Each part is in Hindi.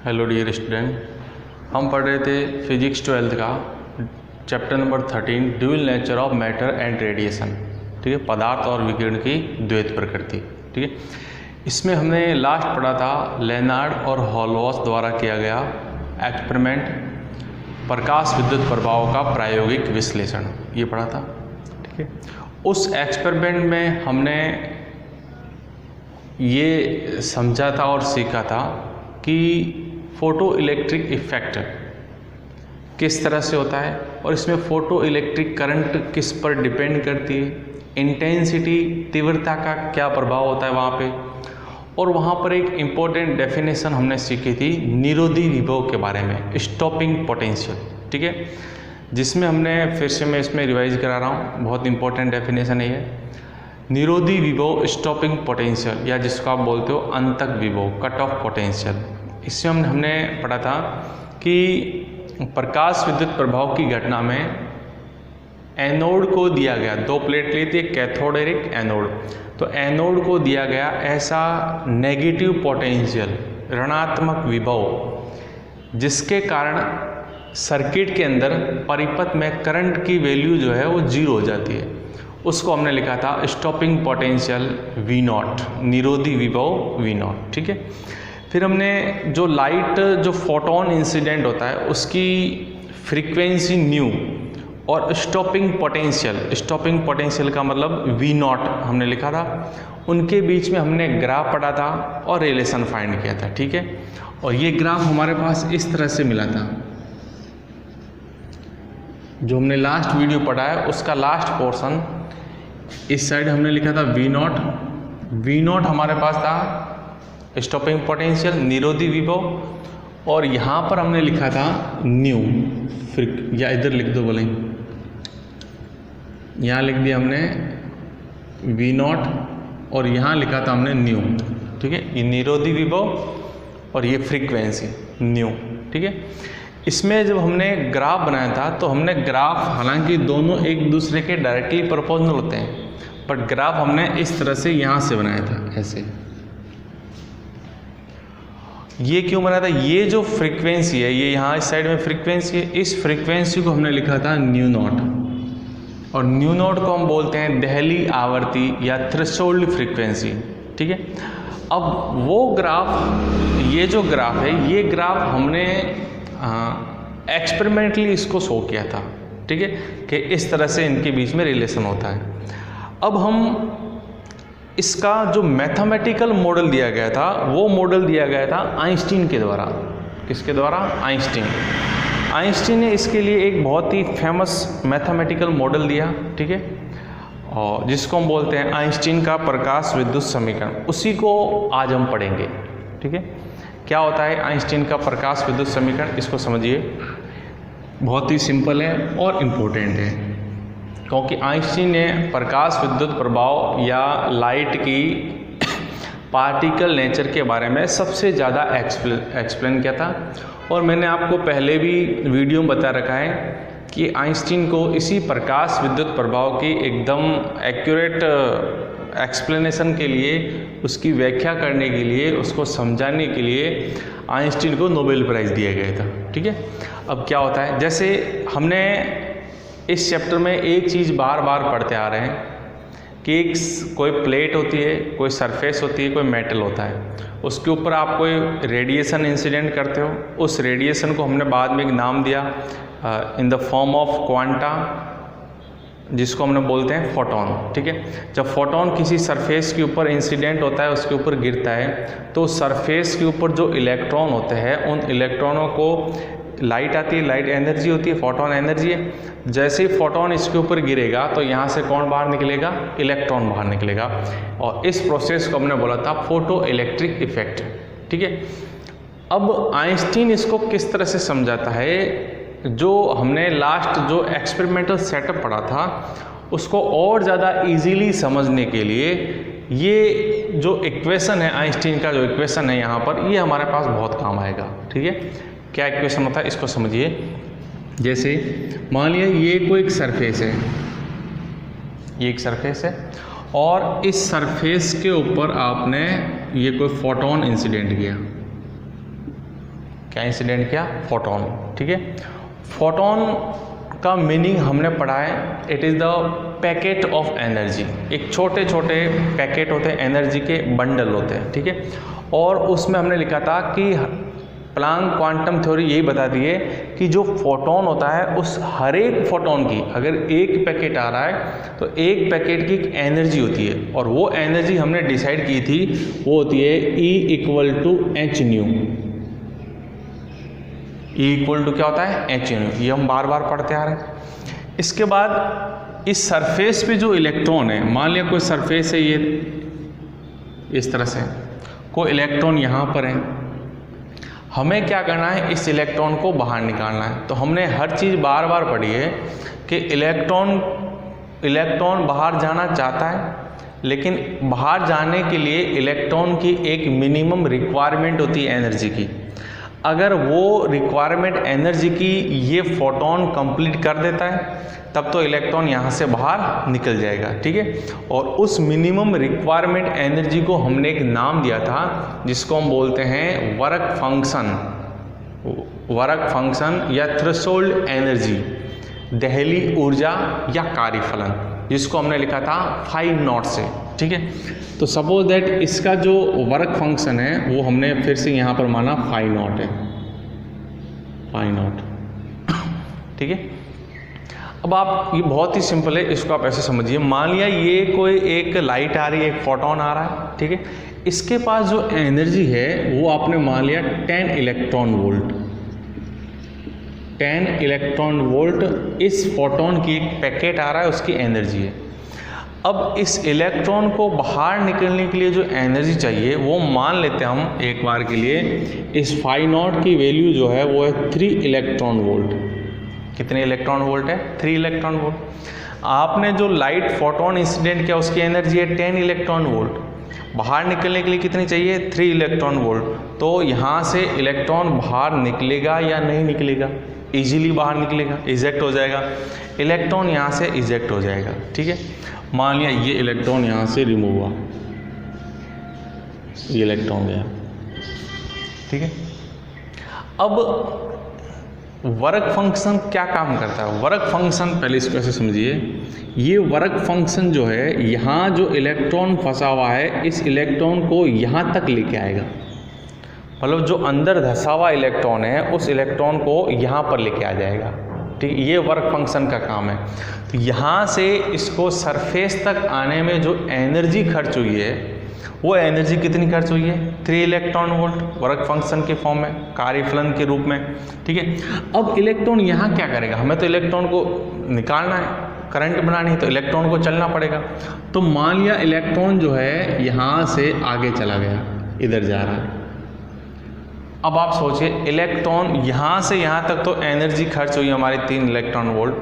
हेलो डियर स्टूडेंट, हम पढ़ रहे थे फिजिक्स 12th का chapter number 13 dual nature of matter and radiation. ठीक है, पदार्थ और विकिरण की द्वैत प्रकृति। ठीक है, इसमें हमने लास्ट पढ़ा था लेनार्ड और हॉलवास द्वारा किया गया एक्सपेरिमेंट प्रकाश विद्युत प्रभाव का प्रायोगिक विश्लेषण, ये पढ़ा था। ठीक है, उस एक्सपेरिमेंट में हमने ये समझा था और सीखा था कि फोटो इलेक्ट्रिक इफेक्ट किस तरह से होता है और इसमें फोटो इलेक्ट्रिक करंट किस पर डिपेंड करती है, इंटेंसिटी तीव्रता का क्या प्रभाव होता है वहाँ पे। और वहाँ पर एक इम्पोर्टेंट डेफिनेशन हमने सीखी थी निरोधी विभव के बारे में, स्टॉपिंग पोटेंशियल। ठीक है, जिसमें हमने फिर से मैं इसमें रिवाइज करा रहा हूँ, बहुत इंपॉर्टेंट डेफिनेशन है। निरोधी विभव स्टॉपिंग पोटेंशियल, या जिसको आप बोलते हो अंतक विभव कट ऑफ पोटेंशियल। इसमें हमने पढ़ा था कि प्रकाश विद्युत प्रभाव की घटना में एनोड को दिया गया, दो प्लेट ली थी, कैथोड और एक एनोड। तो एनोड को दिया गया ऐसा नेगेटिव पोटेंशियल, ऋणात्मक विभव, जिसके कारण सर्किट के अंदर परिपथ में करंट की वैल्यू जो है वो 0 हो जाती है। उसको हमने लिखा था स्टॉपिंग पोटेंशियल V0, निरोधी विभव V0। ठीक है, फिर हमने जो लाइट जो फोटोन इंसिडेंट होता है उसकी फ्रीक्वेंसी न्यू और स्टॉपिंग पोटेंशियल का मतलब V0 हमने लिखा था। उनके बीच में हमने ग्राफ पढ़ा था और रिलेशन फाइंड किया था। ठीक है, और ये ग्राफ हमारे पास इस तरह से मिला था। जो हमने लास्ट वीडियो पढ़ा है उसका लास्ट पोर्शन इस साइड हमने लिखा था V0 हमारे पास था स्टॉपिंग पोटेंशियल, निरोधी विभव, और यहाँ पर हमने लिखा था न्यू या इधर लिख दो बोले, यहाँ लिख दिया हमने V0 और यहाँ लिखा था हमने न्यू। ठीक है, ये निरोधी विभव और ये फ्रीक्वेंसी न्यू। ठीक है, इसमें जब हमने ग्राफ बनाया था तो हमने ग्राफ, हालांकि दोनों एक दूसरे के डायरेक्टली प्रोपोर्शनल होते हैं, बट ग्राफ हमने इस तरह से यहाँ से बनाया था, ऐसे। ये क्यों बनाया था? ये जो फ्रीक्वेंसी है, ये यहाँ इस साइड में फ्रीक्वेंसी है, इस फ्रीक्वेंसी को हमने लिखा था न्यू नॉट, और न्यू नॉट को हम बोलते हैं दहली आवर्ती या थ्रेशोल्ड फ्रीक्वेंसी। ठीक है, अब वो ग्राफ, ये जो ग्राफ है, ये ग्राफ हमने एक्सपेरिमेंटली इसको शो किया था। ठीक है, कि इस तरह से इनके बीच में रिलेशन होता है। अब हम इसका जो मैथमेटिकल मॉडल दिया गया था, वो मॉडल दिया गया था आइंस्टीन के द्वारा। किसके द्वारा? आइंस्टीन ने इसके लिए एक बहुत ही फेमस मैथमेटिकल मॉडल दिया। ठीक है, और जिसको हम बोलते हैं आइंस्टीन का प्रकाश विद्युत समीकरण। उसी को आज हम पढ़ेंगे। ठीक है, क्या होता है आइंस्टीन का प्रकाश विद्युत समीकरण, इसको समझिए। बहुत ही सिंपल है और इम्पोर्टेंट है, क्योंकि आइंस्टीन ने प्रकाश विद्युत प्रभाव या लाइट की पार्टिकल नेचर के बारे में सबसे ज़्यादा एक्सप्लेन किया था। और मैंने आपको पहले भी वीडियो में बता रखा है कि आइंस्टीन को इसी प्रकाश विद्युत प्रभाव की एकदम एक्यूरेट एक्सप्लेनेशन के लिए, उसकी व्याख्या करने के लिए, उसको समझाने के लिए आइंस्टीन को नोबेल प्राइज़ दिया गया था। ठीक है, अब क्या होता है, जैसे हमने इस चैप्टर में एक चीज़ बार बार पढ़ते आ रहे हैं कि कोई प्लेट होती है, कोई सरफेस होती है, कोई मेटल होता है, उसके ऊपर आप कोई रेडिएशन इंसिडेंट करते हो। उस रेडिएशन को हमने बाद में एक नाम दिया इन द फॉर्म ऑफ क्वांटा, जिसको हमने बोलते हैं फोटोन। ठीक है, जब फोटोन किसी सरफेस के ऊपर इंसिडेंट होता है, उसके ऊपर गिरता है, तो सरफेस के ऊपर जो इलेक्ट्रॉन होते हैं, उन इलेक्ट्रॉनों को लाइट आती है, लाइट एनर्जी होती है, फोटोन एनर्जी है। जैसे ही फोटोन इसके ऊपर गिरेगा तो यहाँ से कौन बाहर निकलेगा? इलेक्ट्रॉन बाहर निकलेगा, और इस प्रोसेस को हमने बोला था फोटो इलेक्ट्रिक इफेक्ट। ठीक है, अब आइंस्टीन इसको किस तरह से समझाता है, जो हमने लास्ट जो एक्सपेरिमेंटल सेटअप पढ़ा था उसको और ज़्यादा इजीली समझने के लिए ये जो इक्वेशन है, आइंस्टीन का जो इक्वेशन है यहाँ पर, ये हमारे पास बहुत काम आएगा। ठीक है, क्या इक्वेशन होता है इसको समझिए। जैसे मान लिया ये कोई एक सरफेस है, ये एक सरफेस है, और इस सरफेस के ऊपर आपने ये कोई फोटोन इंसिडेंट किया। क्या इंसिडेंट किया? फोटोन। ठीक है, फोटोन का मीनिंग हमने पढ़ा है, it is the packet of energy. एक छोटे छोटे पैकेट होते हैं, एनर्जी के बंडल होते हैं। ठीक है, और उसमें हमने लिखा था कि प्लांक क्वांटम थ्योरी यही बताती है कि जो फोटोन होता है उस हर एक फोटोन की, अगर एक पैकेट आ रहा है तो एक पैकेट की एक एनर्जी होती है, और वो एनर्जी हमने डिसाइड की थी, वो होती है E = h न्यू। E = क्या होता है? h new. ये हम बार बार पढ़ते आ रहे हैं। इसके बाद इस सरफेस पे जो इलेक्ट्रॉन है, मान लिया कोई सरफेस है, ये इस तरह से कोई इलेक्ट्रॉन यहाँ पर है, हमें क्या करना है? इस इलेक्ट्रॉन को बाहर निकालना है। तो हमने हर चीज़ बार बार पढ़ी है कि इलेक्ट्रॉन बाहर जाना चाहता है, लेकिन बाहर जाने के लिए इलेक्ट्रॉन की एक मिनिमम रिक्वायरमेंट होती है एनर्जी की। अगर वो रिक्वायरमेंट एनर्जी की ये फोटोन कंप्लीट कर देता है, तब तो इलेक्ट्रॉन यहाँ से बाहर निकल जाएगा। ठीक है, और उस मिनिमम रिक्वायरमेंट एनर्जी को हमने एक नाम दिया था, जिसको हम बोलते हैं वर्क फंक्शन या थ्रेशोल्ड एनर्जी, दहली ऊर्जा या कार्यफलन, जिसको हमने लिखा था 5 नॉट से। ठीक है, तो सपोज दैट इसका जो वर्क फंक्शन है वो हमने फिर से यहाँ पर माना 5 नॉट है, 5 नॉट। ठीक है, अब आप, ये बहुत ही सिंपल है, इसको आप ऐसे समझिए। मान लिया ये कोई एक लाइट आ रही है, एक फोटोन आ रहा है। ठीक है, इसके पास जो एनर्जी है वो आपने मान लिया 10 इलेक्ट्रॉन वोल्ट। 10 इलेक्ट्रॉन वोल्ट इस फोटोन की एक पैकेट आ रहा है, उसकी एनर्जी है। अब इस इलेक्ट्रॉन को बाहर निकलने के लिए जो एनर्जी चाहिए वो मान लेते हैं हम एक बार के लिए, इस 5 नॉट की वैल्यू जो है वो है 3 इलेक्ट्रॉन वोल्ट। कितने इलेक्ट्रॉन वोल्ट है? 3 इलेक्ट्रॉन वोल्ट। आपने जो लाइट फोटोन इंसिडेंट किया उसकी एनर्जी है 10 इलेक्ट्रॉन वोल्ट। बाहर निकलने के लिए कितनी चाहिए? 3 इलेक्ट्रॉन वोल्ट। तो यहाँ से इलेक्ट्रॉन बाहर निकलेगा या नहीं निकलेगा? इजीली बाहर निकलेगा, इजेक्ट हो जाएगा। इलेक्ट्रॉन यहाँ से इजेक्ट हो जाएगा। ठीक है, मान लिया ये इलेक्ट्रॉन यहाँ से रिमूव हुआ, ये इलेक्ट्रॉन गया। ठीक है, अब वर्क फंक्शन क्या काम करता है? वर्क फंक्शन, पहले इसको ऐसे समझिए, ये वर्क फंक्शन जो है, यहाँ जो इलेक्ट्रॉन फंसा हुआ है, इस इलेक्ट्रॉन को यहाँ तक लेके आएगा। मतलब जो अंदर धंसा हुआ इलेक्ट्रॉन है, उस इलेक्ट्रॉन को यहाँ पर लेके आ जाएगा। ठीक, ये वर्क फंक्शन का काम है। तो यहाँ से इसको सरफेस तक आने में जो एनर्जी खर्च हुई है, वो एनर्जी कितनी खर्च हुई है? 3 इलेक्ट्रॉन वोल्ट, वर्क फंक्शन के फॉर्म में, कार्यफलन के रूप में। ठीक है, अब इलेक्ट्रॉन यहाँ क्या करेगा? हमें तो इलेक्ट्रॉन को निकालना है, करंट बनानी है, तो इलेक्ट्रॉन को चलना पड़ेगा। तो मान लिया इलेक्ट्रॉन जो है यहाँ से आगे चला गया, इधर जा रहा है। अब आप सोचिए, इलेक्ट्रॉन यहाँ से यहाँ तक तो एनर्जी खर्च हुई हमारी 3 इलेक्ट्रॉन वोल्ट।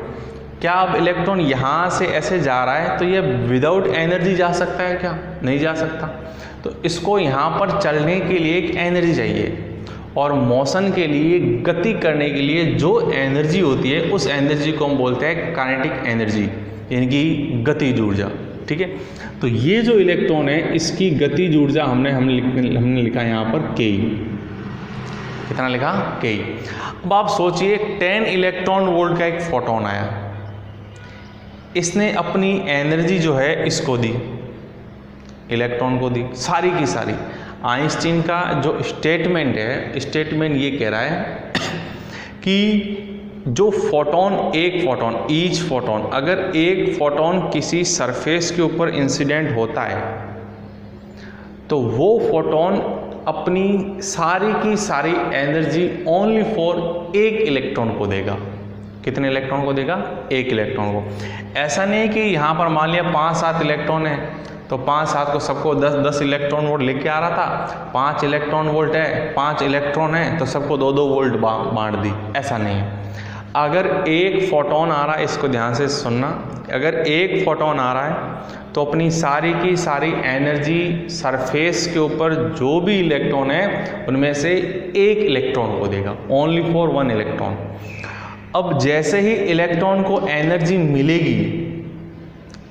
क्या अब इलेक्ट्रॉन यहाँ से ऐसे जा रहा है तो ये विदाउट एनर्जी जा सकता है क्या? नहीं जा सकता। तो इसको यहाँ पर चलने के लिए एक एनर्जी चाहिए, और मोशन के लिए, गति करने के लिए जो एनर्जी होती है, उस एनर्जी को हम बोलते हैं काइनेटिक एनर्जी, यानी कि गतिज ऊर्जा। ठीक है, तो ये जो इलेक्ट्रॉन है, इसकी गतिज ऊर्जा हमने लिखा यहाँ पर Ke। कितना लिखा? Ke। अब आप सोचिए, 10 इलेक्ट्रॉन वोल्ट का एक फोटोन आया, इसने अपनी एनर्जी जो है इसको दी, इलेक्ट्रॉन को दी, सारी की सारी। आइंस्टीन का जो स्टेटमेंट है, स्टेटमेंट ये कह रहा है कि जो फोटोन, एक फोटोन, ईच फोटोन, अगर एक फोटोन किसी सरफेस के ऊपर इंसिडेंट होता है, तो वो फोटोन अपनी सारी की सारी एनर्जी ओनली फॉर एक इलेक्ट्रॉन को देगा। कितने इलेक्ट्रॉन को देगा? एक इलेक्ट्रॉन को। ऐसा नहीं कि यहाँ पर मान लिया 5-7 इलेक्ट्रॉन है, तो 5-7 को सबको 10-10 इलेक्ट्रॉन वोल्ट लेके आ रहा था। 5 इलेक्ट्रॉन वोल्ट है, 5 इलेक्ट्रॉन है, तो सबको 2-2 वोल्ट बांट दी। ऐसा नहीं है। अगर एक फोटोन आ रहा है, इसको ध्यान से सुनना, अगर एक फोटोन आ रहा है तो अपनी सारी की सारी एनर्जी सरफेस के ऊपर जो भी इलेक्ट्रॉन है उनमें से एक इलेक्ट्रॉन को देगा, ओनली फॉर 1 इलेक्ट्रॉन। अब जैसे ही इलेक्ट्रॉन को एनर्जी मिलेगी,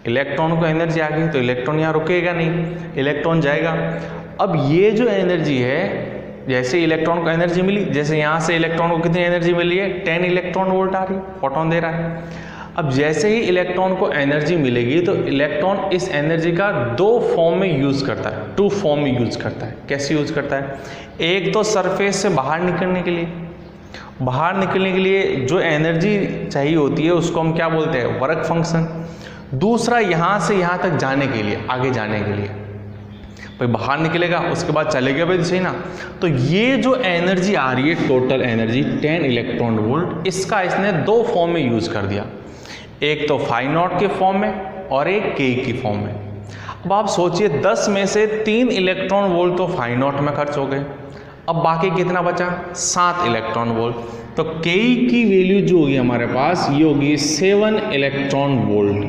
इलेक्ट्रॉन को एनर्जी आ गई, तो इलेक्ट्रॉन यहाँ रुकेगा नहीं, इलेक्ट्रॉन जाएगा। अब ये जो एनर्जी है जैसे इलेक्ट्रॉन को एनर्जी मिली, जैसे यहाँ से इलेक्ट्रॉन को कितनी एनर्जी मिली है, 10 इलेक्ट्रॉन वोल्ट आ रही है, फोटोन दे रहा है। अब जैसे ही इलेक्ट्रॉन को एनर्जी मिलेगी तो इलेक्ट्रॉन इस एनर्जी का दो फॉर्म में यूज़ करता है, टू फॉर्म में यूज़ करता है। कैसे यूज़ करता है? एक तो सरफेस से बाहर निकलने के लिए, बाहर निकलने के लिए जो एनर्जी चाहिए होती है उसको हम क्या बोलते हैं, वर्क फंक्शन। दूसरा यहाँ से यहाँ तक जाने के लिए, आगे जाने के लिए, भाई बाहर निकलेगा उसके बाद चलेगा भी सही ना। तो ये जो एनर्जी आ रही है, टोटल एनर्जी 10 इलेक्ट्रॉन वोल्ट, इसका इसने दो फॉर्म में यूज़ कर दिया, एक तो फाई नॉट के फॉर्म में और एक के की फॉर्म में। अब आप सोचिए 10 में से 3 इलेक्ट्रॉन वोल्ट तो फाई नॉट में खर्च हो गए, अब बाकी कितना बचा, 7 इलेक्ट्रॉन वोल्ट। तो के की वैल्यू जो होगी हमारे पास ये होगी 7 इलेक्ट्रॉन वोल्ट।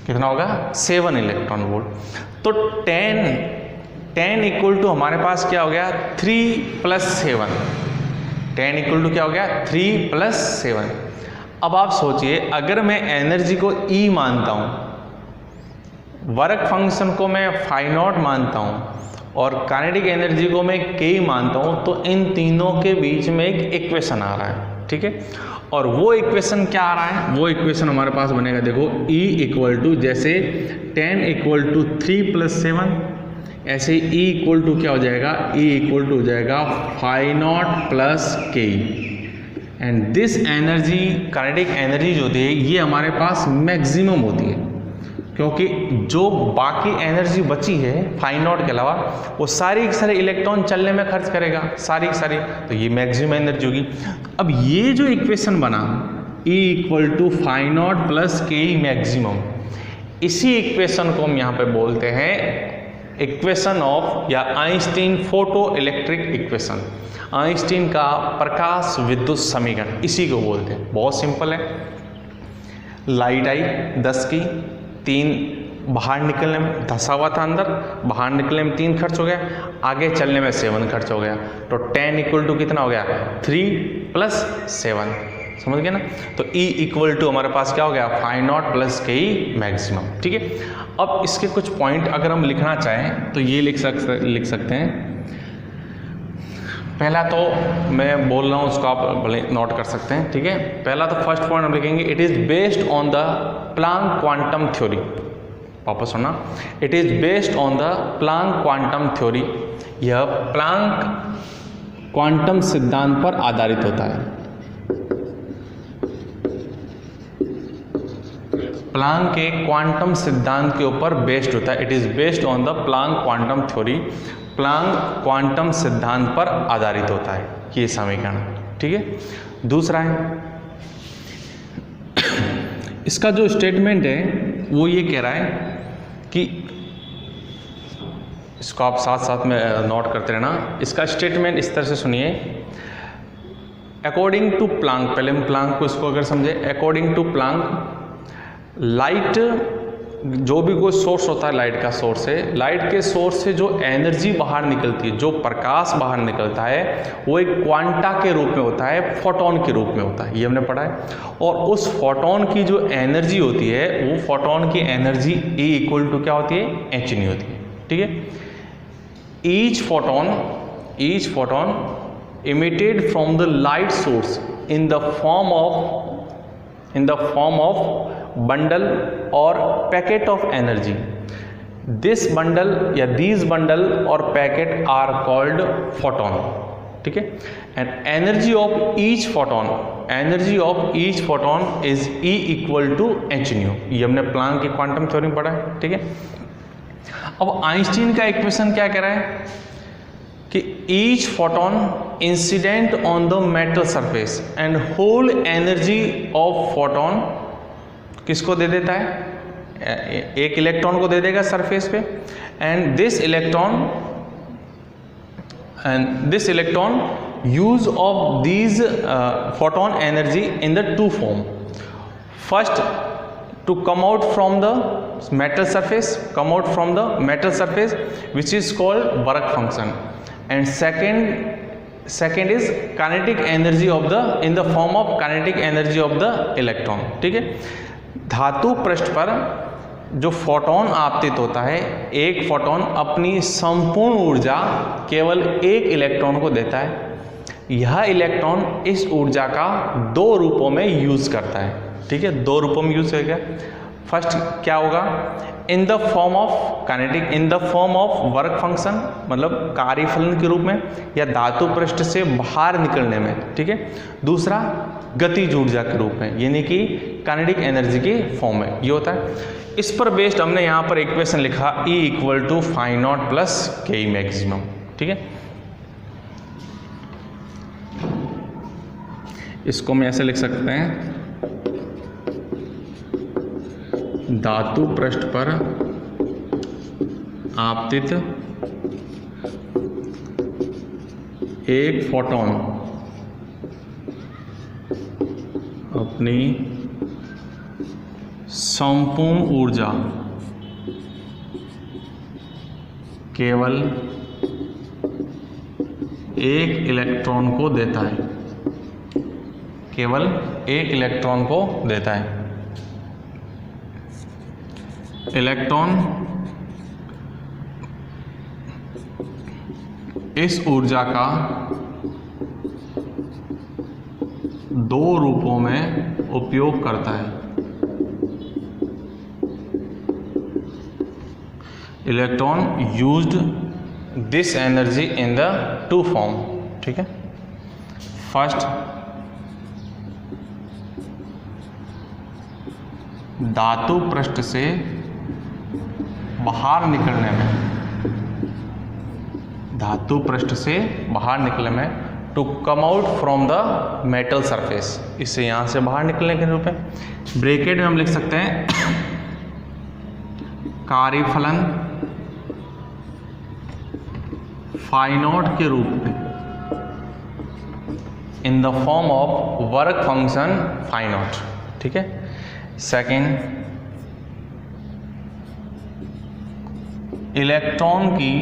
कितना होगा, 7 इलेक्ट्रॉन वोल्ट। तो 10 इक्वल टू हमारे पास क्या हो गया, 3 + 7। 10 इक्वल टू क्या हो गया, 3 + 7। अब आप सोचिए अगर मैं एनर्जी को E मानता हूँ, वर्क फंक्शन को मैं फाई नॉट मानता हूँ और काइनेटिक एनर्जी को मैं K मानता हूँ, तो इन तीनों के बीच में एक इक्वेशन आ रहा है, ठीक है। और वो इक्वेशन क्या आ रहा है, वो इक्वेशन हमारे पास बनेगा, देखो E इक्वल टू, जैसे 10 इक्वल टू 3 + 7, ऐसे E इक्वल टू क्या हो जाएगा, E इक्वल टू हो जाएगा phi naught + K। And this energy, kinetic energy जो होती है ये हमारे पास मैक्सिमम होती है, क्योंकि जो बाकी एनर्जी बची है फाई नॉट के अलावा वो सारी के सारे इलेक्ट्रॉन चलने में खर्च करेगा, सारी की सारी, तो ये मैक्सिमम एनर्जी होगी। अब ये जो इक्वेशन बना E equal to phi naught + K maximum, इसी इक्वेशन को हम यहाँ पे बोलते हैं इक्वेशन ऑफ, या Einstein photo electric equation, Einstein का प्रकाश विद्युत समीकरण, इसी को बोलते हैं। बहुत सिंपल है, लाइट आई 10 की, 3 बाहर निकलने में धंसा हुआ था, अंदर बाहर निकलने में 3 खर्च हो गया, आगे चलने में 7 खर्च हो गया। तो 10 इक्वल टू कितना हो गया, 3 + 7, समझ गए ना। तो E इक्वल टू हमारे पास क्या हो गया, फाई नॉट + K मैक्सिमम, ठीक है। अब इसके कुछ पॉइंट अगर हम लिखना चाहें तो ये लिख सकते हैं। पहला तो मैं बोल रहा हूँ उसको आप भले नोट कर सकते हैं, ठीक है। पहला तो फर्स्ट पॉइंट हम लिखेंगे, it is based on the Planck quantum theory. वापस सुना, it is based on the Planck quantum theory. यह प्लैंक क्वांटम सिद्धांत पर आधारित होता है। प्लैंक के क्वांटम सिद्धांत के ऊपर बेस्ड होता है। It is based on the Planck quantum theory. Planck quantum सिद्धांत पर आधारित होता है ये समीकरण, ठीक है। दूसरा है, इसका जो स्टेटमेंट है वो ये कह रहा है कि, इसको आप साथ साथ में नोट करते रहना। इसका स्टेटमेंट इस तरह से सुनिए, अकॉर्डिंग टू प्लैंक, पहले हम प्लैंक को इसको अगर समझे, अकॉर्डिंग टू प्लैंक, लाइट जो भी कोई सोर्स होता है, लाइट का सोर्स है, लाइट के सोर्स से जो एनर्जी बाहर निकलती है, जो प्रकाश बाहर निकलता है, वो एक क्वांटा के रूप में होता है, फोटोन के रूप में होता है, ये हमने पढ़ा है। और उस फोटोन की जो एनर्जी होती है, वो फोटोन की एनर्जी E इक्वल टू क्या होती है, h होती है, ठीक है। Each photon emitted from the light source in the form of bundle or packet of energy. This bundle या these bundle or packet are called photon, ठीक है। and energy of each photon is E equal to h nu। ये हमने प्लैंक की क्वांटम थ्योरी में पढ़ा है, ठीक है। अब आइंस्टीन का इक्वेशन क्या कह रहा है कि each photon incident on the metal surface and whole energy of photon किसको दे देता है, एक इलेक्ट्रॉन को दे देगा सरफेस पे, and this electron use of these photon energy in the two form. First, to come out from the metal surface which is called work function, and second is kinetic energy of the, in the form of kinetic energy of the electron, ठीक है। धातु पृष्ठ पर जो फोटोन आपतित होता है, एक फोटोन अपनी संपूर्ण ऊर्जा केवल एक इलेक्ट्रॉन को देता है। यह इलेक्ट्रॉन इस ऊर्जा का दो रूपों में यूज़ करता है, ठीक है, दो रूपों में यूज़ करेगा। फर्स्ट क्या होगा, इन the form of kinetic, in the form of work function, मतलब कार्यफलन के रूप में, या धातु पृष्ठ से बाहर निकलने में, ठीक है। दूसरा गतिज ऊर्जा के रूप में, यानी कि काइनेटिक एनर्जी के फॉर्म में ये होता है। इस पर बेस्ड हमने यहाँ पर इक्वेशन लिखा E equal to phi naught plus K maximum, ठीक है। इसको हम ऐसे लिख सकते हैं, धातु पृष्ठ पर आपतित एक फोटोन अपनी संपूर्ण ऊर्जा केवल एक इलेक्ट्रॉन को देता है, केवल एक इलेक्ट्रॉन को देता है। इलेक्ट्रॉन इस ऊर्जा का दो रूपों में उपयोग करता है। Electron used this energy in the two form, ठीक है। फर्स्ट, धातु पृष्ठ से बाहर निकलने में, धातु पृष्ठ से बाहर निकलने में, to come out from the metal surface, इससे यहां से बाहर निकलने के रूप में। ब्रैकेट में हम लिख सकते हैं कार्यफलन फाई नॉट के रूप में, in the form of work function phi naught, ठीक है। सेकेंड, इलेक्ट्रॉन की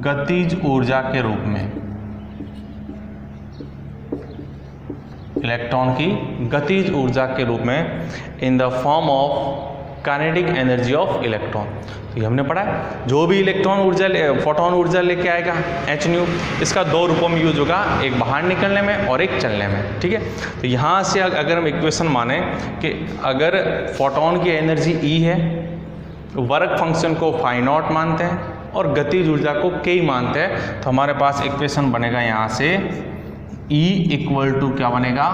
गतिज ऊर्जा के रूप में, इलेक्ट्रॉन की गतिज ऊर्जा के रूप में, in the form of kinetic energy of electron. तो ये हमने पढ़ा है, जो भी इलेक्ट्रॉन ऊर्जा, फोटोन ऊर्जा लेके आएगा h न्यू, इसका दो रूपों में यूज होगा, एक बाहर निकलने में और एक चलने में, ठीक है। तो यहाँ से अगर हम इक्वेशन माने कि अगर फोटोन की एनर्जी E है, वर्क फंक्शन को फाई नॉट मानते हैं और गतिज ऊर्जा को k मानते हैं, तो हमारे पास इक्वेशन बनेगा यहाँ से E इक्वल टू क्या बनेगा,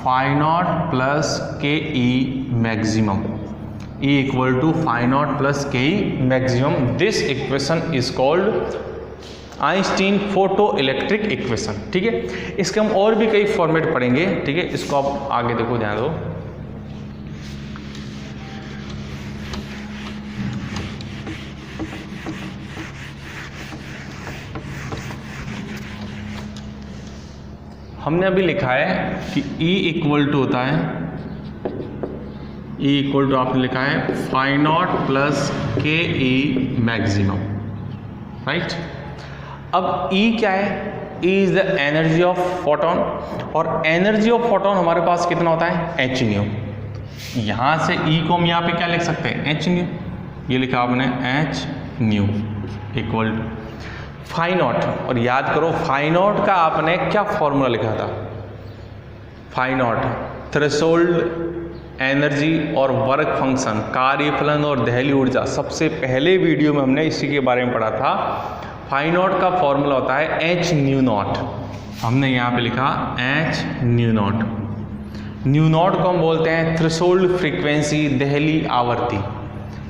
phi naught plus K E maximum, E equal to phi naught plus K E maximum. This equation is called Einstein photo electric equation, ठीक है। इसके हम और भी कई फॉर्मेट पढ़ेंगे, ठीक है। इसको आप आगे देखो, ध्यान दो। हमने अभी लिखा है कि E इक्वल टू होता है, E इक्वल टू आपने लिखा है phi naught plus K E maximum, right. अब E क्या है, E is the energy of photon, और एनर्जी ऑफ फोटोन हमारे पास कितना होता है, h न्यू। यहाँ से E को हम यहाँ पे क्या लिख सकते हैं, h न्यू, ये लिखा आपने h nu equal to phi naught. और याद करो फाई नॉट का आपने क्या फॉर्मूला लिखा था, फाई नॉट थ्रेशोल्ड एनर्जी और वर्क फंक्शन, कार्यफलन और दहली ऊर्जा। सबसे पहले वीडियो में हमने इसी के बारे में पढ़ा था। फाई नॉट का फॉर्मूला होता है h न्यू नॉट, हमने यहाँ पे लिखा h nu not. New naught को हम बोलते हैं थ्रेशोल्ड फ्रीक्वेंसी, दहली आवर्ती,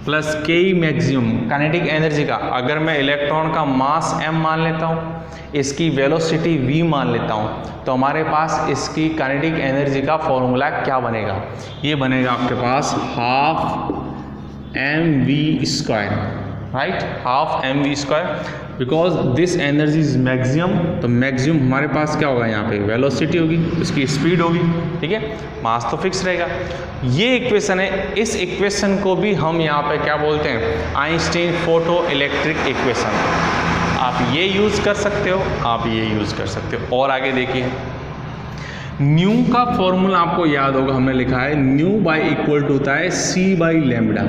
plus K E maximum kinetic energy का। अगर मैं इलेक्ट्रॉन का मास m मान लेता हूँ, इसकी वेलोसिटी v मान लेता हूँ, तो हमारे पास इसकी काइनेटिक एनर्जी का फॉर्मूला क्या बनेगा, ये बनेगा आपके पास half mv², right, half mv²। Because this energy is maximum, तो मैक्सिमम हमारे पास क्या होगा, यहाँ पे वेलोसिटी होगी, उसकी स्पीड होगी, ठीक है, मास तो फिक्स रहेगा। ये इक्वेशन है। इस इक्वेशन को भी हम यहाँ पे क्या बोलते हैं, आइंस्टीन फोटो इलेक्ट्रिक इक्वेशन। आप ये यूज़ कर सकते हो, आप ये यूज़ कर सकते हो। और आगे देखिए, न्यू का फॉर्मूला आपको याद होगा, हमने लिखा है न्यू बाई इक्वल टू होता है सी बाई लैम्बडा,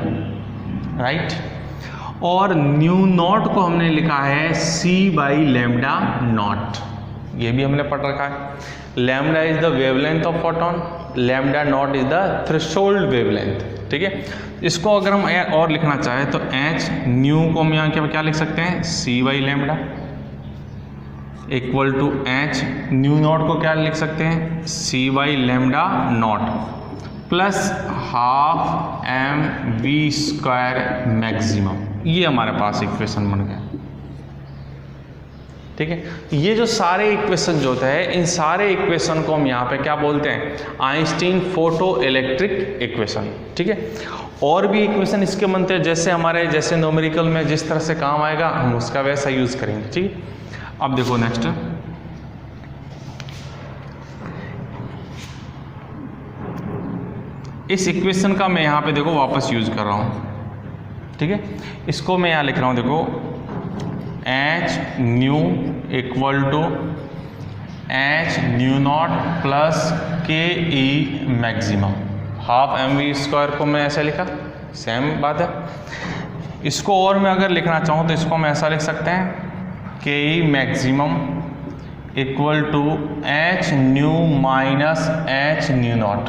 राइट। और न्यू नॉट को हमने लिखा है सी बाई लैम्बडा नॉट, ये भी हमने पढ़ रखा है। Lambda is the wavelength of photon, lambda naught is the threshold wavelength, ठीक है। इसको अगर हम और लिखना चाहें तो एच न्यू को हम यहाँ क्या लिख सकते हैं, C by lambda equal to H nu naught को क्या लिख सकते हैं, C by lambda naught plus half M V square maximum. ये हमारे पास इक्वेशन बन गया, ठीक है। ये जो सारे इक्वेशन जो होते हैं, इन सारे इक्वेशन को हम यहाँ पे क्या बोलते हैं, आइंस्टीन फोटो इलेक्ट्रिक इक्वेशन, ठीक है। और भी इक्वेशन इसके बनते हैं, जैसे न्यूमेरिकल में जिस तरह से काम आएगा हम उसका वैसा यूज करेंगे, ठीक है। अब देखो नेक्स्ट, इस इक्वेशन का मैं यहाँ पे देखो वापस यूज कर रहा हूँ, ठीक है। इसको मैं यहाँ लिख रहा हूँ, देखो H nu equal to H nu naught plus K E maximum, half M V square को मैं ऐसे लिखा, सेम बात है। इसको और मैं अगर लिखना चाहूँ तो इसको मैं ऐसा लिख सकते हैं, K E maximum equal to H nu minus h nu naught.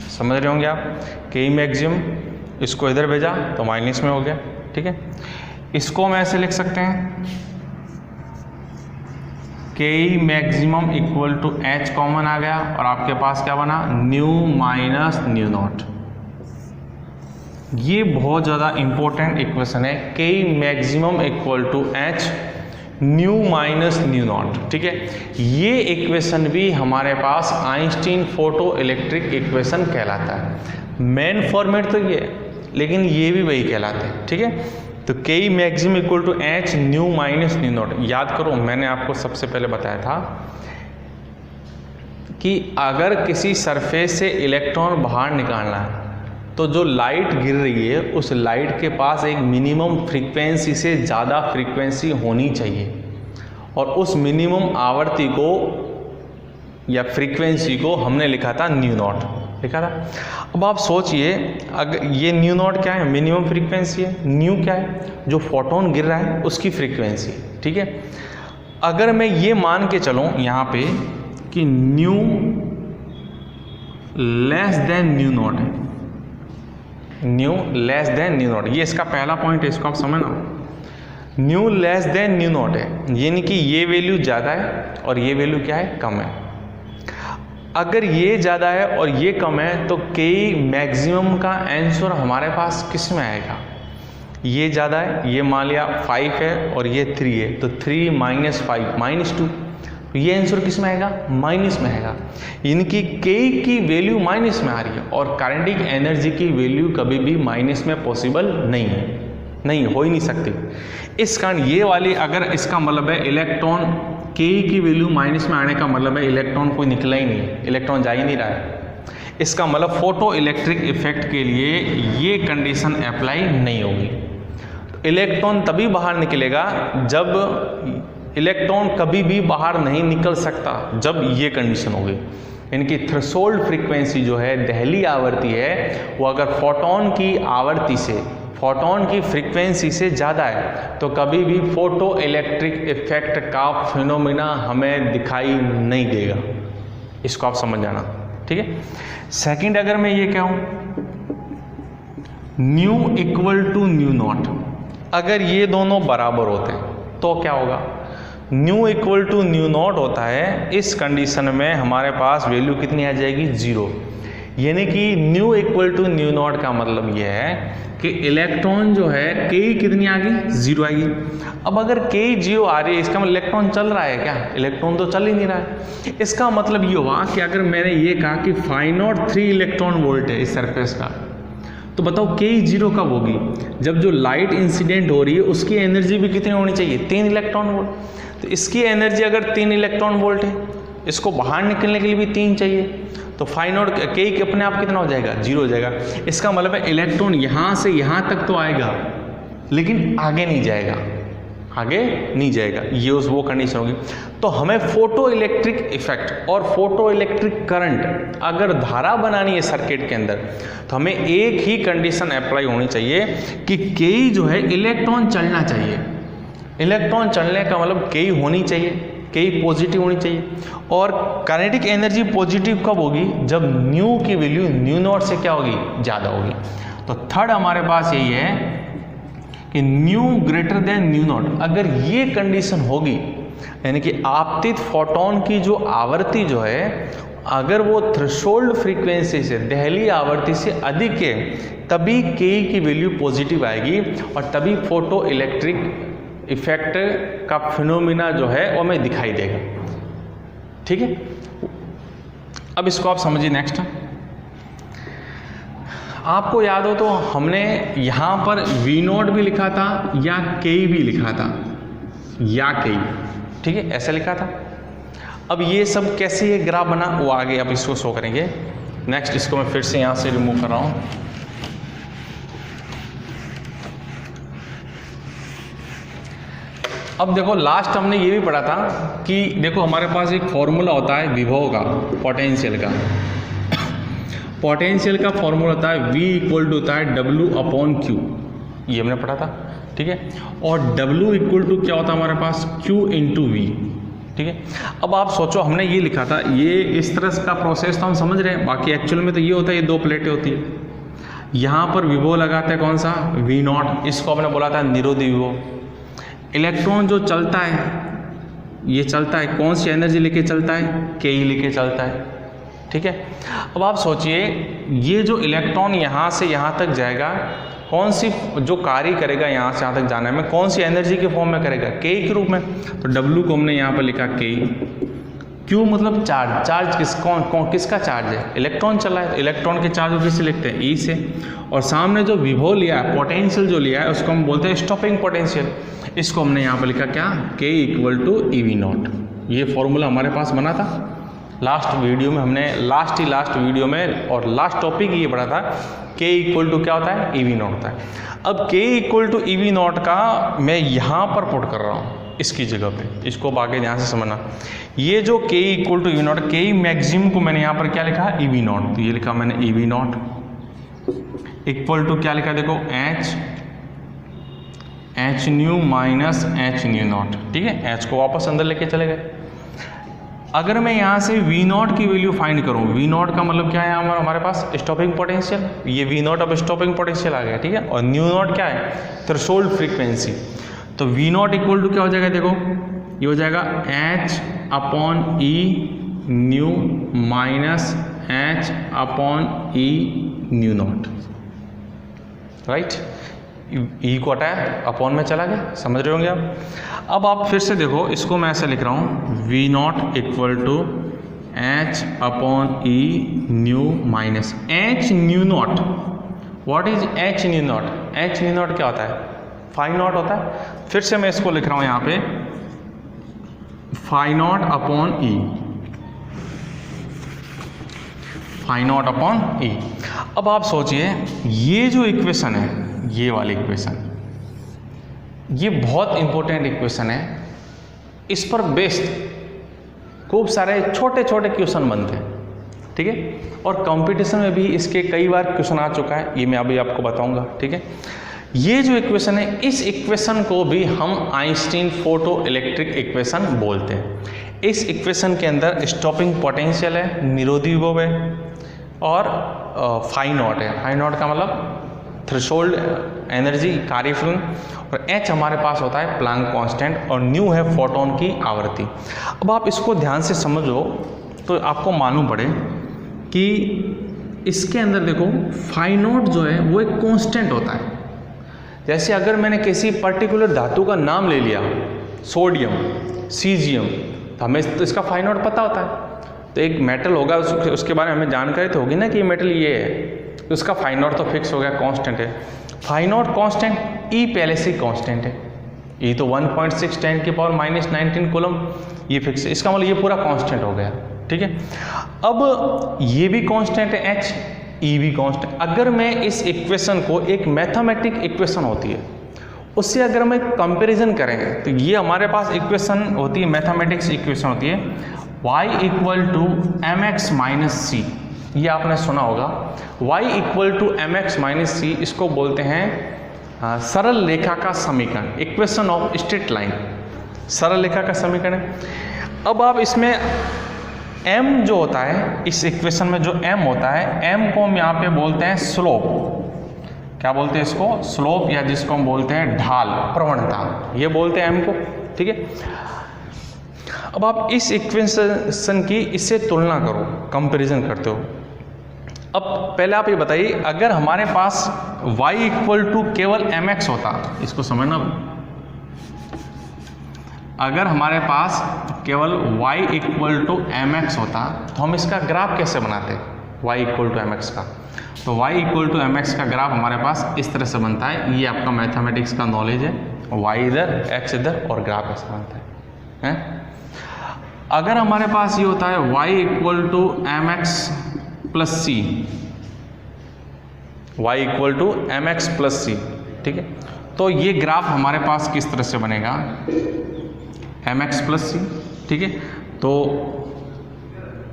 समझ रहे होंगे आप, के ई मैक्सिमम, इसको इधर भेजा तो माइनस में हो गया, ठीक है। इसको हम ऐसे लिख सकते हैं, K E maximum equal to H common आ गया और आपके पास क्या बना, न्यू माइनस न्यू नॉट। ये बहुत ज़्यादा इंपॉर्टेंट इक्वेशन है, K E maximum equal to H nu minus nu naught, ठीक है। ये इक्वेशन भी हमारे पास आइंस्टीन फोटो इलेक्ट्रिक इक्वेशन कहलाता है। मेन फॉर्मेट तो ये है, लेकिन ये भी वही कहलाते हैं, ठीक है। तो K E maximum equal to H nu minus nu naught. याद करो, मैंने आपको सबसे पहले बताया था कि अगर किसी सरफेस से इलेक्ट्रॉन बाहर निकालना है तो जो लाइट गिर रही है उस लाइट के पास एक मिनिमम फ्रीक्वेंसी से ज़्यादा फ्रीक्वेंसी होनी चाहिए, और उस मिनिमम आवर्ती को या फ्रीक्वेंसी को हमने लिखा था न्यू नॉट, लिखा था। अब आप सोचिए, अगर ये न्यू नॉट क्या है, मिनिमम फ्रीक्वेंसी है, न्यू क्या है, जो फोटोन गिर रहा है उसकी फ्रीक्वेंसी, ठीक है। अगर मैं ये मान के चलूँ यहाँ पे कि nu less than nu naught है, nu less than nu naught, ये इसका पहला पॉइंट है, इसको आप समझना। Nu less than nu naught है, यानी कि ये वैल्यू ज़्यादा है और ये वैल्यू क्या है, कम है। अगर ये ज़्यादा है और ये कम है तो के मैक्सिमम का आंसर हमारे पास किस में आएगा, ये ज़्यादा है, ये मान लिया 5 है और ये 3 है, तो 3 माइनस 5 माइनस 2, तो ये आंसर किस में आएगा, माइनस में आएगा। यानी कि के की वैल्यू माइनस में आ रही है, और काइनेटिक एनर्जी की वैल्यू कभी भी माइनस में पॉसिबल नहीं है, नहीं हो ही नहीं सकती। इस कारण ये वाली, अगर इसका मतलब है इलेक्ट्रॉन के की वैल्यू माइनस में आने का मतलब है इलेक्ट्रॉन कोई निकला ही नहीं, इलेक्ट्रॉन जा ही नहीं रहा है, इसका मतलब फोटो इलेक्ट्रिक इफेक्ट के लिए ये कंडीशन अप्लाई नहीं होगी। तो इलेक्ट्रॉन तभी बाहर निकलेगा जब, इलेक्ट्रॉन कभी भी बाहर नहीं निकल सकता जब ये कंडीशन होगी, यानी कि थ्रेशोल्ड फ्रीक्वेंसी जो है, दहली आवृत्ति है, वो अगर फोटोन की आवृत्ति से, फोटोन की फ्रीक्वेंसी से ज़्यादा है तो कभी भी फोटो इलेक्ट्रिक इफेक्ट का फिनोमिना हमें दिखाई नहीं देगा, इसको आप समझ जाना, ठीक है। सेकंड, अगर मैं ये कहूँ nu equal to nu naught, अगर ये दोनों बराबर होते हैं तो क्या होगा, nu equal to nu naught होता है, इस कंडीशन में हमारे पास वैल्यू कितनी आ जाएगी, 0। यानी कि nu equal to nu naught का मतलब ये है कि इलेक्ट्रॉन जो है के कितनी आ गई, 0 आएगी। अब अगर के 0 आ रही है, इसका मतलब इलेक्ट्रॉन चल रहा है क्या, इलेक्ट्रॉन तो चल ही नहीं रहा है। इसका मतलब ये हुआ कि अगर मैंने ये कहा कि फाई नॉट 3 इलेक्ट्रॉन वोल्ट है इस सरफेस का, तो बताओ के 0 कब होगी, जब जो लाइट इंसिडेंट हो रही है उसकी एनर्जी भी कितनी होनी चाहिए, 3 इलेक्ट्रॉन वोल्ट। तो इसकी एनर्जी अगर 3 इलेक्ट्रॉन वोल्ट है, इसको बाहर निकलने के लिए भी 3 चाहिए, तो फाई नॉट के अपने आप कितना हो जाएगा, 0 हो जाएगा। इसका मतलब है इलेक्ट्रॉन यहाँ से यहाँ तक तो आएगा लेकिन आगे नहीं जाएगा, आगे नहीं जाएगा, ये वो कंडीशन होगी। तो हमें फोटो इलेक्ट्रिक इफेक्ट और फोटो इलेक्ट्रिक करंट अगर धारा बनानी है सर्किट के अंदर, तो हमें एक ही कंडीशन अप्लाई होनी चाहिए कि के जो है इलेक्ट्रॉन चलना चाहिए। इलेक्ट्रॉन चलने का मतलब के होनी चाहिए, के पॉजिटिव होनी चाहिए। और काइनेटिक एनर्जी पॉजिटिव कब होगी? जब न्यू की वैल्यू न्यू नॉट से क्या होगी? ज़्यादा होगी। तो थर्ड हमारे पास यही है कि new greater than nu naught. अगर ये कंडीशन होगी, यानी कि आपतित फोटोन की जो आवृत्ति जो है, अगर वो थ्रेशोल्ड फ्रीक्वेंसी से, दहली आवृत्ति से अधिक है, तभी के की वैल्यू पॉजिटिव आएगी और तभी फोटो इलेक्ट्रिक इफेक्ट का फिनोमिना जो है वो हमें दिखाई देगा। ठीक है, अब इसको आप समझिए। नेक्स्ट, आपको याद हो तो हमने यहाँ पर V0 भी लिखा था या के भी लिखा था, या के, ठीक है, ऐसा लिखा था। अब ये सब कैसे ये ग्राफ बना वो आगे अब इसको शो करेंगे। नेक्स्ट, इसको मैं फिर से यहाँ से रिमूव कर रहा हूँ। अब देखो, लास्ट हमने ये भी पढ़ा था कि देखो हमारे पास एक फॉर्मूला होता है विभव का, पोटेंशियल का। पोटेंशियल का फॉर्मूला होता है V इक्वल टू होता है W/Q, ये हमने पढ़ा था। ठीक है, और W इक्वल टू क्या होता है हमारे पास? Q into V। ठीक है, अब आप सोचो, हमने ये लिखा था, ये इस तरह का प्रोसेस तो हम समझ रहे हैं, बाकी एक्चुअल में तो ये होता है, ये दो प्लेटें होती है। यहाँ पर विभव लगाते हैं कौन सा? V0, इसको हमने बोला था निरोधी विभव। इलेक्ट्रॉन जो चलता है, ये चलता है, कौन सी एनर्जी लेके चलता है? के लेके चलता है। ठीक है, अब आप सोचिए, ये जो इलेक्ट्रॉन यहाँ से यहाँ तक जाएगा, कौन सी जो कार्य करेगा यहाँ से यहाँ तक जाने में, कौन सी एनर्जी के फॉर्म में करेगा? के के रूप में। तो W को हमने यहाँ पर लिखा के। Q मतलब चार्ज। चार्ज किसका चार्ज है? इलेक्ट्रॉन चला है, इलेक्ट्रॉन के चार्ज को किससे लिखते हैं? E से। और सामने जो विभव लिया है, पोटेंशियल जो लिया है, उसको हम बोलते हैं स्टॉपिंग पोटेंशियल। इसको हमने यहाँ पर लिखा क्या? K equal to EV0। ये फॉर्मूला हमारे पास बना था लास्ट वीडियो में, हमने लास्ट वीडियो में, और लास्ट टॉपिक ये पढ़ा था, K इक्वल टू क्या होता है? EV0 होता है। अब K इक्वल टू EV0 का मैं यहाँ पर पुट कर रहा हूँ इसकी जगह पे, इसको आगे ध्यान से समझना। ये जो K equal to EV0, K maximum को मैंने यहाँ पर क्या लिखा? EV0। तो ये लिखा मैंने EV0 इक्वल टू क्या लिखा? देखो H new minus H nu naught. ठीक है, H को वापस अंदर लेके चले गए। अगर मैं यहाँ से V0 की वैल्यू फाइंड करूँ, V0 का मतलब क्या है हमारे पास? Stopping potential. ये V0 अब स्टॉपिंग पोटेंशियल आ गया। ठीक है, और न्यू नॉट क्या है? Threshold frequency. तो V0 इक्वल टू क्या हो जाएगा? देखो ये हो जाएगा H/E nu minus H/E nu naught. Right, E को हटाया, अपॉन में चला गया। समझ रहे होंगे आप। अब आप फिर से देखो, इसको मैं ऐसे लिख रहा हूँ, V0 equal to H/E nu minus H nu naught. What is H nu naught? H nu naught क्या होता है? फाई नॉट होता है। फिर से मैं इसको लिख रहा हूँ यहाँ पे, phi naught upon E, phi naught upon E। अब आप सोचिए, ये जो इक्वेशन है, ये वाली इक्वेशन, ये बहुत इंपॉर्टेंट इक्वेशन है। इस पर बेस्ड खूब सारे छोटे छोटे क्वेश्चन बनते हैं। ठीक है, और कंपटीशन में भी इसके कई बार क्वेश्चन आ चुका है, ये मैं अभी आपको बताऊंगा। ठीक है, ये जो इक्वेशन है, इस इक्वेशन को भी हम आइंस्टीन फोटो इलेक्ट्रिक इक्वेशन बोलते हैं। इस इक्वेशन के अंदर स्टॉपिंग पोटेंशियल है, निरोधी विभव है, और फाई नॉट है। फाई नॉट का मतलब थ्रेशोल्ड एनर्जी, कार्यफलन, और H हमारे पास होता है प्लांक कांस्टेंट, और न्यू है फोटोन की आवृत्ति। अब आप इसको ध्यान से समझो तो आपको मालूम पड़े कि इसके अंदर देखो, फाई नॉट जो है वो एक कांस्टेंट होता है। जैसे अगर मैंने किसी पर्टिकुलर धातु का नाम ले लिया, सोडियम, सीजियम, तो हमें तो इसका फाई नॉट पता होता है। तो एक मेटल होगा, उसके बारे में हमें जानकारी तो होगी ना कि ये मेटल ये है, तो उसका फाई नॉट तो फिक्स हो गया, कांस्टेंट है। फाई नॉट कांस्टेंट, E पहले से कांस्टेंट है, E तो 1.6 10 की पावर -19 कूलम, ये फिक्स है। इसका मतलब ये पूरा कांस्टेंट हो गया। ठीक है, अब ये भी कांस्टेंट है H, E भी कांस्टेंट। अगर मैं इस इक्वेशन को, एक मैथमेटिक इक्वेशन होती है उससे अगर हम एक कंपेरिजन करें तो ये हमारे पास इक्वेशन होती है, मैथमेटिक्स इक्वेशन होती है y equal to M X minus C. ये आपने सुना होगा, y equal to M X minus C, इसको बोलते हैं सरल रेखा का समीकरण, इक्वेशन ऑफ स्ट्रेट लाइन, सरल रेखा का समीकरण। अब आप इसमें m जो होता है, इस इक्वेशन में जो m होता है, m को हम यहाँ पे बोलते हैं स्लोप। क्या बोलते हैं इसको? स्लोप, या जिसको हम बोलते हैं ढाल, प्रवणता, ये बोलते हैं m को। ठीक है, अब आप इस इक्वेशन की इससे तुलना करो, कंपैरिजन करते हो। अब पहले आप ये बताइए, अगर हमारे पास y इक्वल टू केवल mx होता, इसको समझना, अगर हमारे पास केवल y इक्वल टू mx होता तो हम इसका ग्राफ कैसे बनाते? y इक्वल टू mx का, तो y इक्वल टू mx का ग्राफ हमारे पास इस तरह से बनता है। ये आपका मैथमेटिक्स का नॉलेज है, y इधर, x इधर, और ग्राफ ऐसा बनता है। अगर हमारे पास ये होता है y equal to mx plus C, y equal to mx plus C, ठीक है, तो ये ग्राफ हमारे पास किस तरह से बनेगा? mx प्लस सी, ठीक है, तो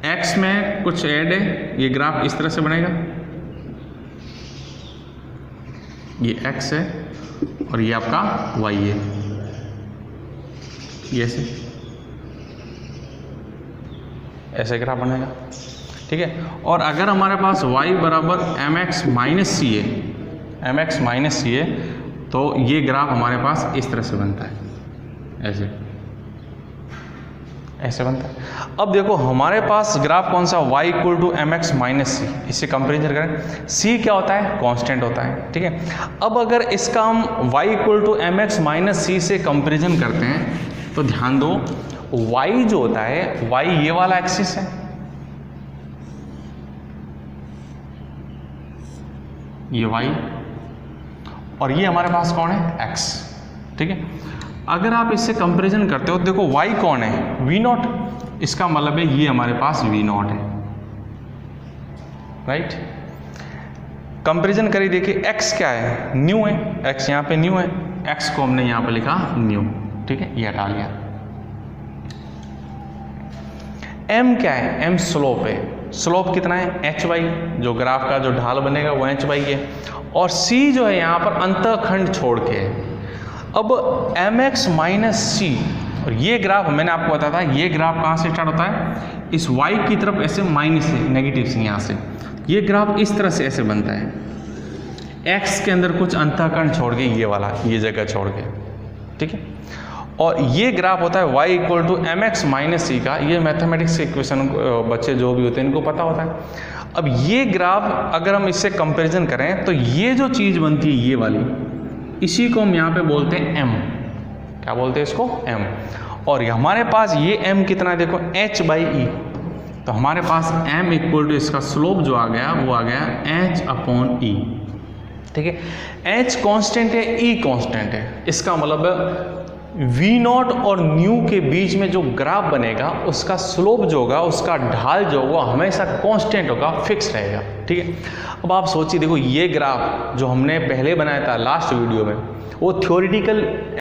x में कुछ ऐड है, ये ग्राफ इस तरह से बनेगा, ये x है और ये आपका y है, ये ऐसे ग्राफ बनेगा। ठीक है, और अगर हमारे पास y बराबर mx माइनस सी है, mx माइनस सी है, तो ये ग्राफ हमारे पास इस तरह से बनता है, ऐसे बनता है। अब देखो हमारे पास ग्राफ कौन सा? y equal to M X minus C, इससे कंपेरिजन करें। c क्या होता है? कांस्टेंट होता है। ठीक है, अब अगर इसका हम y equal to M X minus C से कंपेरिजन करते हैं तो ध्यान दो, y जो होता है, y ये वाला एक्सिस है, ये y, और ये हमारे पास कौन है? x। ठीक है, अगर आप इससे कंपैरिजन करते हो, देखो y कौन है? v नॉट, इसका मतलब है ये हमारे पास v नॉट है, राइट। कंपैरिजन करिए, देखिए x क्या है? न्यू है, x यहाँ पे न्यू है, x को हमने यहाँ पे लिखा न्यू। ठीक है, ये हटा लिया। m क्या है? m स्लोप है, स्लोप कितना है? hy, जो ग्राफ का जो ढाल बनेगा वो hy है, और c जो है यहाँ पर अंतःखंड छोड़ के है। अब mx माइनस सी, और ये ग्राफ मैंने आपको बताया था, ये ग्राफ कहाँ से स्टार्ट होता है? इस y की तरफ ऐसे माइनस से, नेगेटिव से, यहाँ से ये ग्राफ इस तरह से ऐसे बनता है, x के अंदर कुछ अंतःखंड छोड़ के, ये वाला, ये जगह छोड़ के। ठीक है, और ये ग्राफ होता है y equal to M X minus C का। ये मैथमेटिक्स इक्वेशन बच्चे जो भी होते हैं इनको पता होता है। अब ये ग्राफ अगर हम इससे कंपैरिजन करें तो ये जो चीज़ बनती है, ये वाली, इसी को हम यहाँ पे बोलते हैं m। क्या बोलते हैं इसको? m। और हमारे पास ये m कितना है? देखो h बाई ई, तो हमारे पास m इक्वल टू इसका स्लोप जो आ गया वो आ गया h अपॉन ई। ठीक है, h कांस्टेंट है, e कांस्टेंट है, इसका मतलब v नॉट और न्यू के बीच में जो ग्राफ बनेगा उसका स्लोप जो होगा, उसका ढाल जो होगा हमेशा कांस्टेंट होगा, फिक्स रहेगा। ठीक है, अब आप सोचिए, देखो ये ग्राफ जो हमने पहले बनाया था लास्ट वीडियो में, वो थ्योरेटिकल